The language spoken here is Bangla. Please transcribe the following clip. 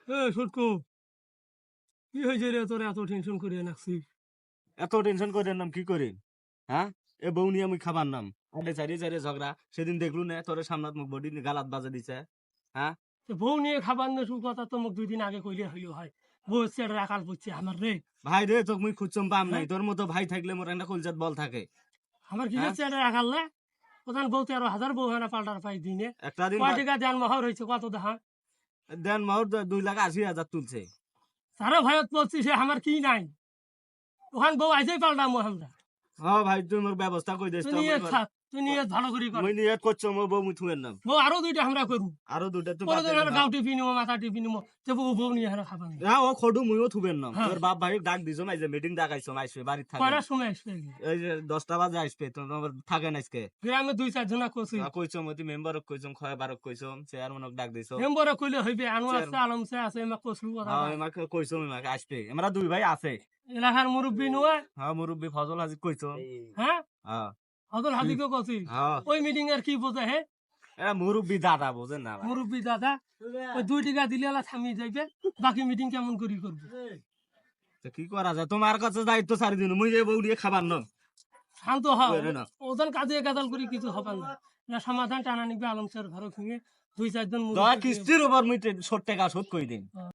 সটকু কি হয়েছে রে তোর এত টেনশন করিয়ে রাখছিস? এত টেনশন করে নাম কি করি? হ্যাঁ, এ বউ নিয়ে আমি খাবার নাম আডে চারি চারি ঝগড়া সেদিন দেখলু না তোর সামনাত মুখ বডি গালাত বাজে দিছে। হ্যাঁ, বউ নিয়ে খাবার নেশু কথা তো মোক 2 দিন আগে কইলে হইলো হয়। বউ হচ্ছে এটা রাখাল পড়ছে আমার রে। ভাই রে তোকে মুই খুঁজছম পাম নাই, হ্যাঁ? তোর মতো ভাই থাকলে মোর একটা কলজাত বল থাকে। আমার কি হ্যাঁ, হচ্ছে এটা রাখাল না? প্রধান বউ 13,000 বউ হয় না পাল্টার পাই দিনে। একটা দিন কয় টাকা দেন মহর হয়েছে কত দেখা? দেন মাহর 2,80,000 তুলছে। সারা ভয়ত পড়ছি সে আমার কি নাই। ওখান বউ আইসেই পাল্টা আমরা। হ্যাঁ ভাই, তুই মোর ব্যবস্থা কই দিস তুই তো নিয়ে থাক, তুই নিয়ে ভালো করে কর। মুই নিয়ত করছো মোর বউ মুই থুয়ের নাম। বউ আরো 2টা আমরা করবো। আরো দুটা তো পরে বাদে দিন কথা। গাও টিপি নিবো মাথা টিপি নিবো যে বউ বউ নিয়ে হারা খাবা নেই। হ্যাঁ, ও খডু মুইও থুবেন নাম। হ্যাঁ। তোর বাপ ভাই ডাক দিছো না, এই যে মিটিং ডাকাইছো আইসবে বাড়ি থাকে। কয়টার সময় আসবে? এই যে 10টা বাজে আসবে, তোমার থাকে না আজকে। গ্রামে 2-4 জনা করছি। কইছো মতি মেম্বারক কইছো, খয় বারক কইছো, চেয়ারম্যানক ডাক দিছো। মেম্বরে কইলে হইবে আনোয়ার আছে আলম আছে এমা কসু কথা। হ্যাঁ, আমাকে কইছো আমাকে আসবে। আমরা দুই ভাই আছে। এলাকার মুরব্বী নয়। হ্যাঁ, মুরব্বি ফজল হাজি কইছো। হ্যাঁ হ্যাঁ, হদল হাজিকে কছি। হ্যাঁ, ওই মিটিং এর কি বোঝে হে? এরা মুরব্বি দাদা বোঝেন না ভাই। মুরব্বী দাদা ওই 2 টাকা দিলে এলা থামি যাইবে। বাকি মিটিং কেমন করি করবে? তো কি করা যায়, তোমার কাছে দায়িত্ব ছাড়ি দিন, মুই যে বউ দিয়ে খাবার নাম। শান্ত হও। কইরে না। ওজন কাজে গাদাল করি কিছু হবে না। না সমাধান টানা নিবে আলম স্যার ঘরে ভেঙে 2-4 জন দয়া মুরব্বী কিস্তির উপর মুই 60 টাকা শোধ কই দিন।